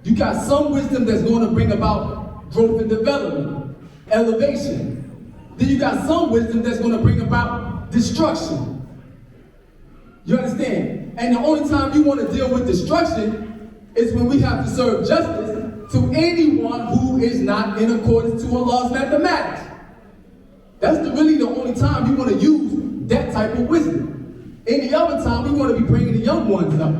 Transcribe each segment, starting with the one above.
You got some wisdom that's going to bring about growth and development, elevation. Then you got some wisdom that's going to bring about destruction. You understand? And the only time you want to deal with destruction is when we have to serve justice to anyone who is not in accordance to Allah's mathematics. That's really the only time you want to use that type of wisdom. Any other time, we want to be bringing the young ones up.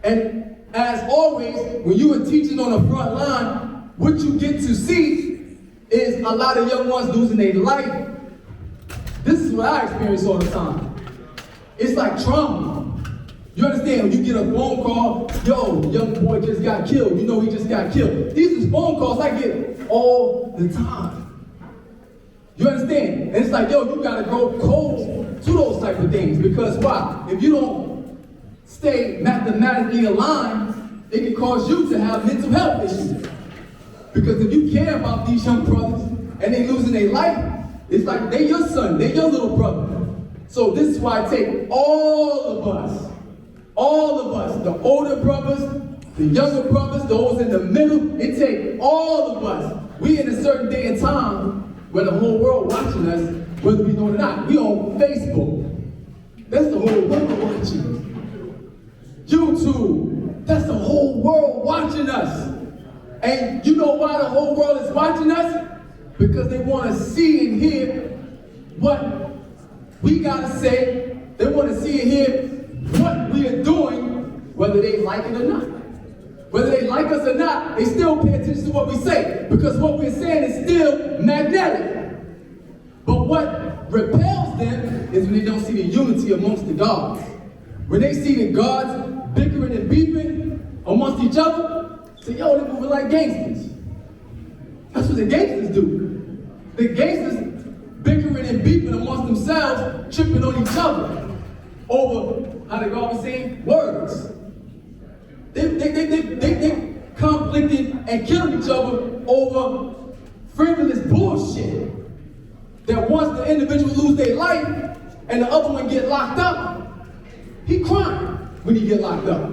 And as always, when you are teaching on the front line, what you get to see is a lot of young ones losing their life. This is what I experience all the time. It's like trauma. You understand? When you get a phone call, yo, the young boy just got killed. You know he just got killed. These are phone calls I get all the time. You understand? And it's like, yo, you gotta grow cold to those type of things. Because why? If you don't stay mathematically aligned, it can cause you to have mental health issues. Because if you care about these young brothers and they losing their life, it's like they your son, they your little brother. So this is why I take all of us, the older brothers, the younger brothers, those in the middle, it takes all of us. We in a certain day and time where the whole world watching us, whether we know it or not. We on Facebook. That's the whole world watching us. YouTube, that's the whole world watching us. And you know why the whole world is watching us? Because they want to see and hear what we gotta say. They want to see and hear what we are doing, whether they like it or not. Whether they like us or not, they still pay attention to what we say, because what we're saying is still magnetic. But what repels them is when they don't see the unity amongst the gods. When they see the gods bickering and beefing amongst each other, say, yo, they're moving like gangsters. That's what the gangsters do. The gangsters bickering and beefing amongst themselves, tripping on each other over, how they always say, words. They conflicting and killing each other over frivolous bullshit. That once the individual lose their life and the other one get locked up, he crying when he get locked up.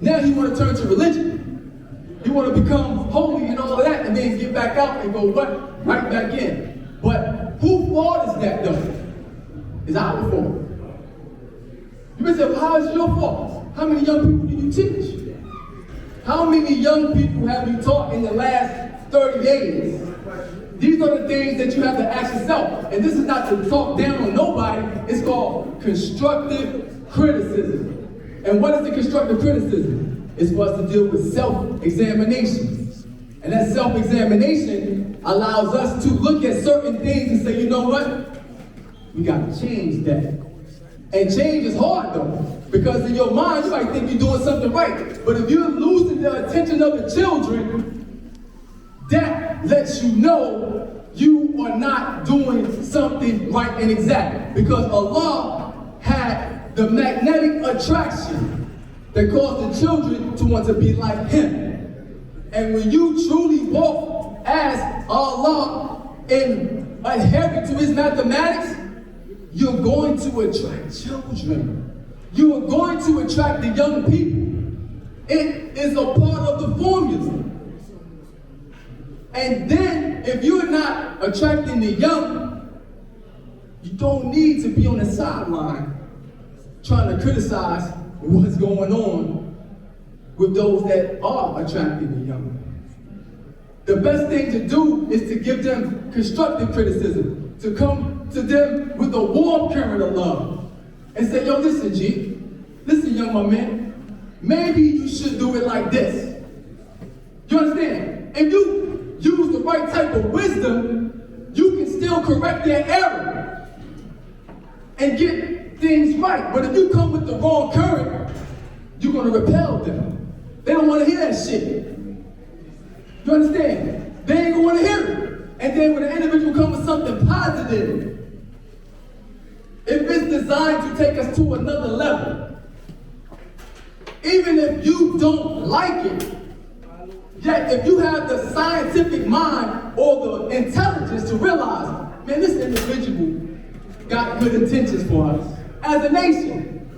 Now he want to turn to religion. He want to become holy and all of that, and then get back out and go what? Right back in. But whose fault is that though? It's our fault. You may say, well, how is it your fault? How many young people do you teach? How many young people have you taught in the last 30 days? These are the things that you have to ask yourself. And this is not to talk down on nobody. It's called constructive criticism. And what is the constructive criticism? It's for us to deal with self-examination. And that self-examination allows us to look at certain things and say, you know what? We got to change that. And change is hard though. Because in your mind, you might think you're doing something right. But if you're losing the attention of the children, that lets you know you are not doing something right and exact. Because Allah had the magnetic attraction that caused the children to want to be like Him. And when you truly walk as Allah and adhere to His mathematics, you're going to attract children. You are going to attract the young people. It is a part of the formula. And then, if you're not attracting the young, you don't need to be on the sideline trying to criticize what's going on with those that are attracting the young. The best thing to do is to give them constructive criticism, to come to them with a warm current of love. And say, yo, listen, G. Listen, young man. Maybe you should do it like this. You understand? If you use the right type of wisdom, you can still correct their error and get things right. But if you come with the wrong current, you're going to repel them. They don't want to hear that shit. You understand? They ain't going to want to hear it. And then when an individual comes with something positive, if it's designed to take us to another level, even if you don't like it, yet if you have the scientific mind or the intelligence to realize, man, this individual got good intentions for us as a nation,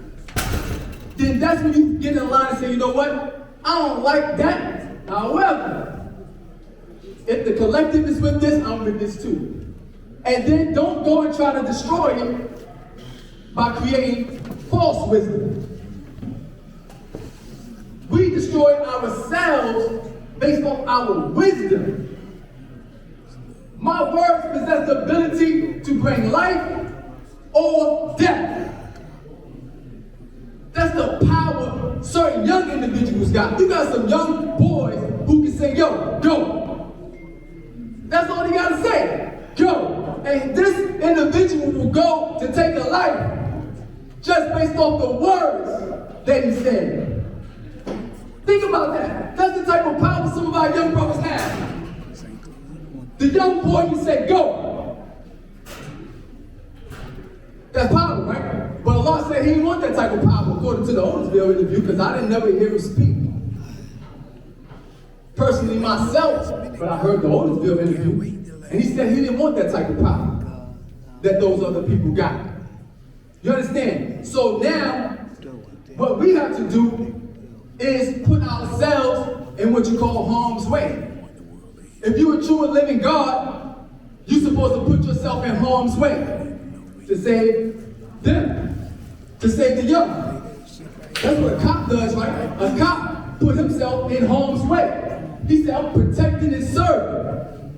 then that's when you get in line and say, you know what? I don't like that. However, if the collective is with this, I'm with this too. And then don't go and try to destroy it by creating false wisdom. We destroy ourselves based on our wisdom. My words possess the ability to bring life or death. That's the power certain young individuals got. You got some young boys who can say, yo, go. That's all they gotta say, go. And this individual will go to take a life just based off the words that he said. Think about that. That's the type of power some of our young brothers have. The young boy can say, go. That's power, right? But Allah said he didn't want that type of power, according to the Otisville interview, because I didn't never hear him speak. Personally myself, but I heard the Otisville interview, and he said he didn't want that type of power that those other people got. You understand? So now, what we have to do is put ourselves in what you call harm's way. If you're a true and living God, you're supposed to put yourself in harm's way to save them, to save the young. That's what a cop does, right? A cop put himself in harm's way. He said, I'm protecting his servant.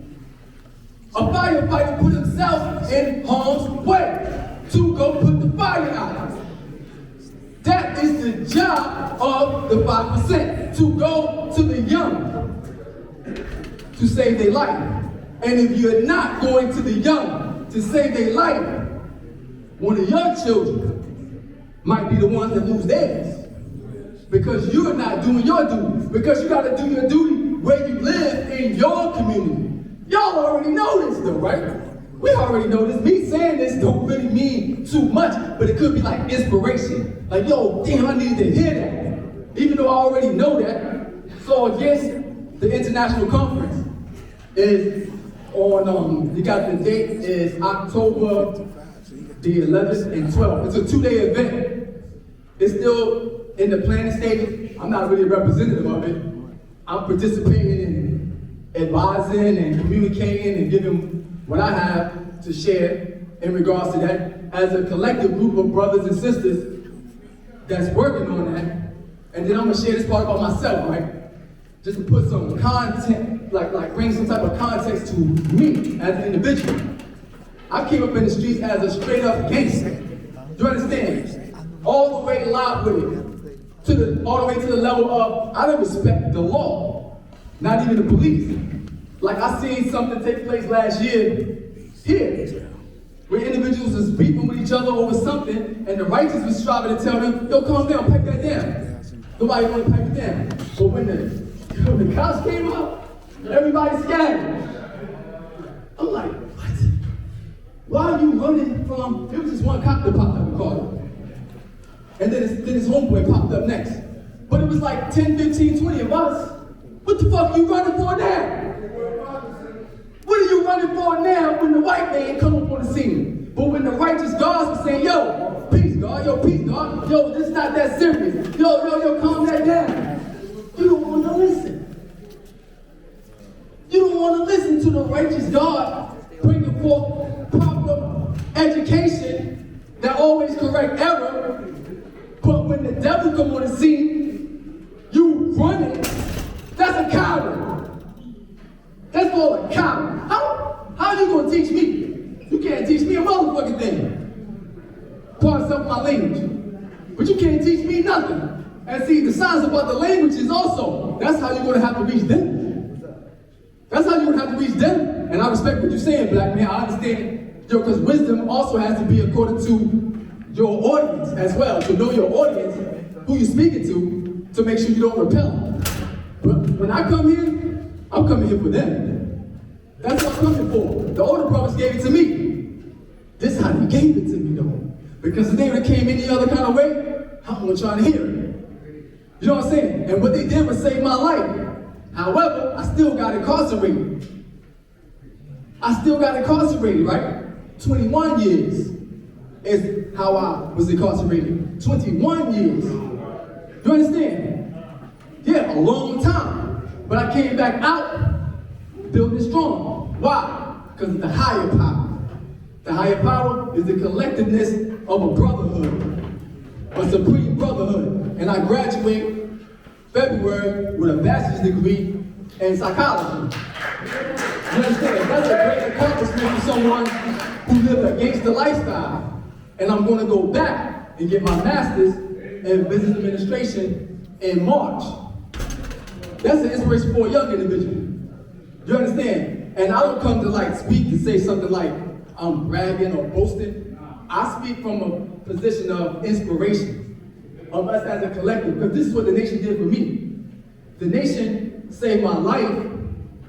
A firefighter put himself in harm's way to go put the fire out. That is the job of the 5%, to go to the young, to save their life. And if you're not going to the young to save their life, one of your children might be the ones that lose theirs. Because you're not doing your duty. Because you gotta do your duty where you live in your community. Y'all already know this though, right? We already know this. Me saying this don't really mean too much, but it could be like inspiration. Like, yo, damn, I needed to hear that. Even though I already know that. So against the international conference is on, you got the date is October the 11th and 12th. It's a 2-day event. It's still in the planning stage. I'm not really a representative of it. I'm participating in advising and communicating and giving what I have to share in regards to that as a collective group of brothers and sisters that's working on that. And then I'm gonna share this part about myself, right? Just to put some content, like bring some type of context to me as an individual. I came up in the streets as a straight up gangster. You understand? All the way live with it. All the way to the level of, I don't respect the law. Not even the police. Like I seen something take place last year here, where individuals was beefing with each other over something, and the righteous was striving to tell them, yo, calm down, pipe that down. Nobody wanted to pipe it down. But when the cops came up, everybody scattered. I'm like, what? Why are you running from, it was just one cop that popped up and called him. And then his homeboy popped up next. But it was like 10, 15, 20 of us. What the fuck are you running for now? What are you running for now when the white man come up on the scene? But when the righteous guards were saying, yo, peace God, yo, this is not that serious. Yo, calm that down. You don't want to listen. You don't want to listen to the righteous God bringing forth proper education that always correct error. But when the devil come on the scene, you running. That's a coward. That's called a coward. How are you gonna teach me? You can't teach me a motherfucking thing. Pardon some of my language. But you can't teach me nothing. And see, the signs about the languages also, that's how you're gonna have to reach them. That's how you're gonna have to reach them. And I respect what you're saying, black man. I understand, yo, because wisdom also has to be according to your audience as well. To know your audience, who you're speaking to make sure you don't repel them. But when I come here, I'm coming here for them. That's what I'm coming for. The older brothers gave it to me. This is how they gave it to me though. Because if they would have came any other kind of way, I wasn't trying to hear it. You know what I'm saying? And what they did was save my life. However, I still got incarcerated. Right? 21 years is how I was incarcerated. 21 years. You understand? Yeah, a long time. But I came back out, building strong. Why? Because of the higher power. The higher power is the collectiveness of a brotherhood, a supreme brotherhood. And I graduate February with a bachelor's degree in psychology. You understand? That's a great accomplishment for someone who lived a gangster lifestyle. And I'm going to go back and get my master's in business administration in March. That's an inspiration for a young individual. You understand? And I don't come to like speak to say something like I'm bragging or boasting. I speak from a position of inspiration of us as a collective, because this is what the nation did for me. The nation saved my life,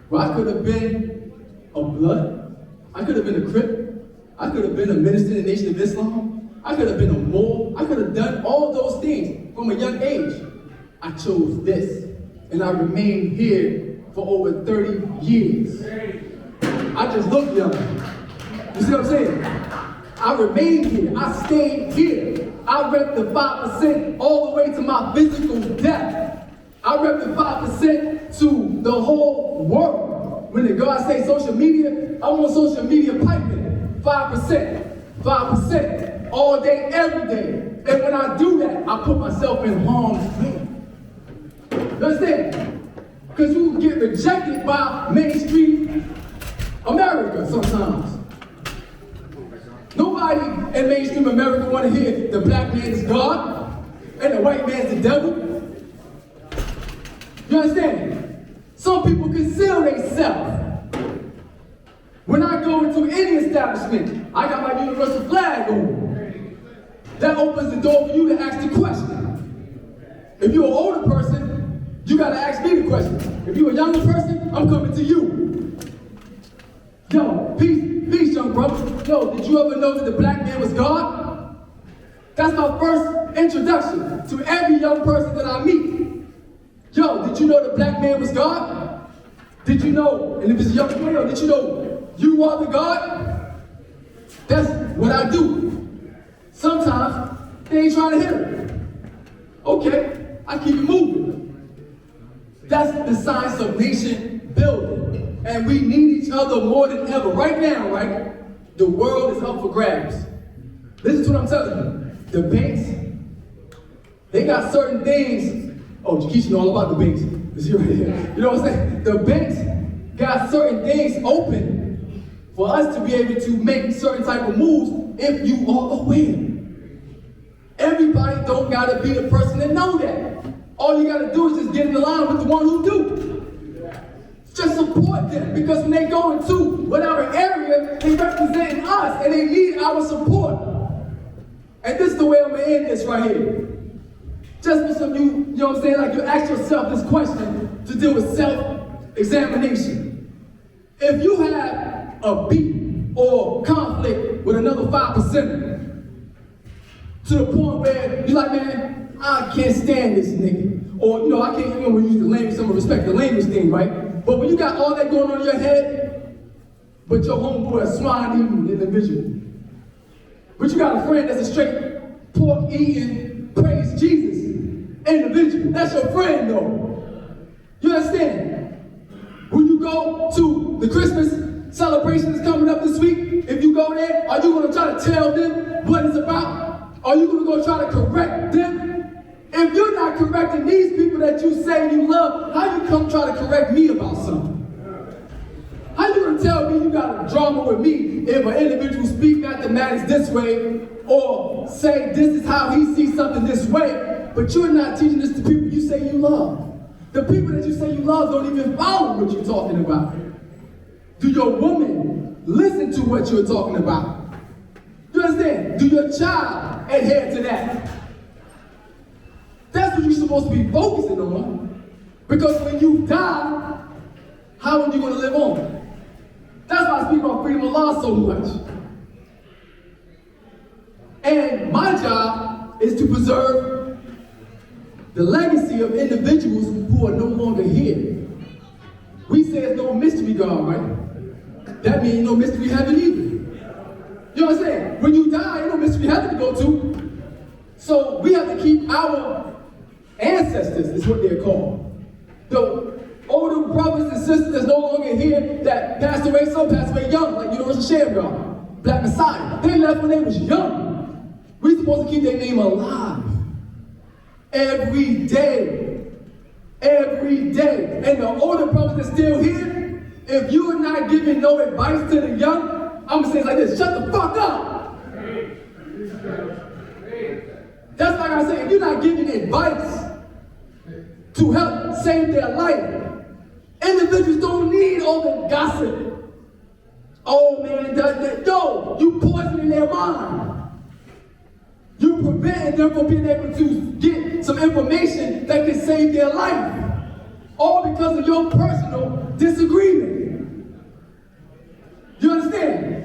where I could have been a blood, I could have been a Crip, I could have been a minister in the Nation of Islam, I could have been a Moor, I could have done all those things from a young age. I chose this, and I remained here for over 30 years. I just look young. You see what I'm saying? I remained here, I stayed here. I rep the 5% all the way to my physical death. I rep the 5% to the whole world. When the God say social media, I want social media piping. 5%, 5%, all day, every day. And when I do that, I put myself in harm's way. You understand? Because you get rejected by mainstream America sometimes. Nobody in mainstream America want to hear the black man is God and the white man's the devil. You understand? Some people conceal themselves. When I go into any establishment, I got my universal flag on. That opens the door for you to ask the question. If you're an older person, you got to ask me the question. If you're a younger person, I'm coming to you. Yo, peace, young brother. Yo, did you ever know that the black man was God? That's my first introduction to every young person that I meet. Yo, did you know the black man was God? Did you know, and if it's a young boy, did you know you are the God? That's what I do. Sometimes they ain't trying to hear it. Okay, I keep it moving. That's the science of nation building. And we need each other more than ever. Right now, right? The world is up for grabs. Listen to what I'm telling you. The banks, they got certain things. Oh, Jakeisha know all about the banks. You know what I'm saying? The banks got certain things open for us to be able to make certain type of moves if you are aware. Everybody don't gotta be the person that know that. All you gotta do is just get in the line with the one who do. Just support them, because when they go into whatever area, they representing us and they need our support. And this is the way I'm gonna end this right here. Just for some of you, you know what I'm saying, like you ask yourself this question to deal with self-examination. If you have a beef or conflict with another 5%, to the point where you're like, man, I can't stand this nigga. Or, you know, I can't, you know, we use the language, some respect the language thing, right? But when you got all that going on in your head, but your homeboy a swine-eating individual, but you got a friend that's a straight pork-eating, praise Jesus individual. That's your friend, though. You understand? When you go to the Christmas celebration that's coming up this week, if you go there, are you going to try to tell them what it's about? Are you going to go try to correct them? If you're not correcting these people that you say you love, how you come try to correct me about something? How you going to tell me you got a drama with me if an individual speak mathematics this way or say this is how he sees something this way, but you're not teaching this to people you say you love? The people that you say you love don't even follow what you're talking about. Do your woman listen to what you're talking about? You understand? Do your child adhere to that? That's what you're supposed to be focusing on. Because when you die, how are you going to live on? That's why I speak about freedom of law so much. And my job is to preserve the legacy of individuals who are no longer here. We say it's no mystery God, right? That means no mystery heaven either. You know what I'm saying? When you die, ain't no mystery heaven to go to. So we have to keep our ancestors, is what they're called. The older brothers and sisters that's no longer here that passed away, some passed away young, like Universal Shamrock, Black Messiah. They left when they was young. We're supposed to keep their name alive. Every day. Every day. And the older brothers that's still here, if you are not giving no advice to the young, I'm gonna say it like this, shut the fuck up. That's like I say, if you're not giving advice to help save their life, individuals don't need all the gossip. Oh man, no, you poisoning their mind. You preventing them from being able to get some information that can save their life. All because of your personal disagreement. You understand?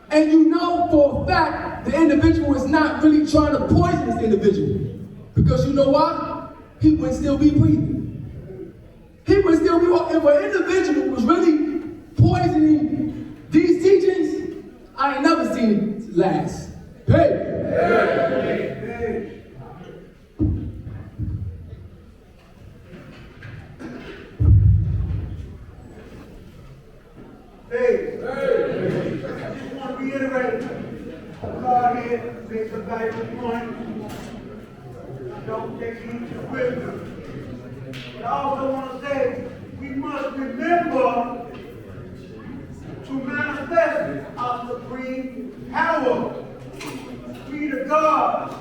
And you know for a fact the individual is not really trying to poison this individual. Because you know why? He would still be breathing. He would still be walking. If an individual was really poisoning these teachings, I ain't never seen it last. Hey! Hey, I just want to reiterate, God here makes a valuable point. Don't take heed to wisdom. But I also want to say, we must remember to manifest our supreme power. Be the God.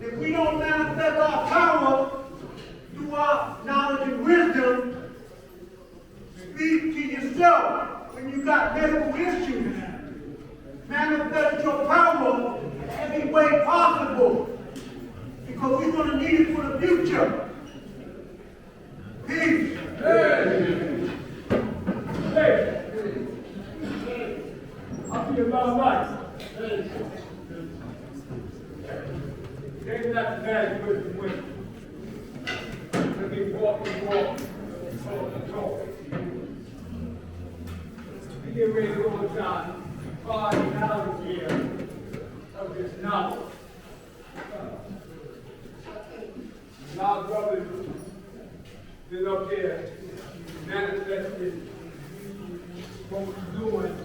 If we don't manifest our power through our knowledge and wisdom, speak to yourself when you got medical issues. Manifest your power every way possible, because we're going to need it for the future. Peace. Hey. I'll be about right. They're not bad with the women. Let me walk and talk and talk. We get ready to go down 5 hours here of this knowledge. Our brothers been up there manifested what we're doing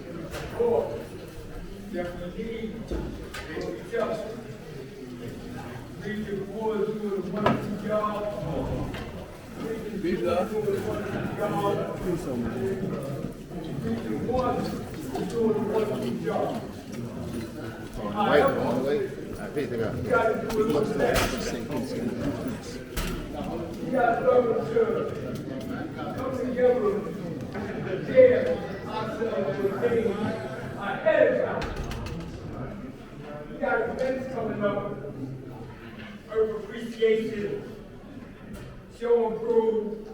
in the support that we need for each other. Regent Ward is doing a wonderful job. Regent Ward is doing a wonderful job. Regent Ward is doing a wonderful job. You got to do it like that. You got to learn to come together and share ourselves with things ahead of time. We got events coming up, Earth Appreciation, Show and Prove.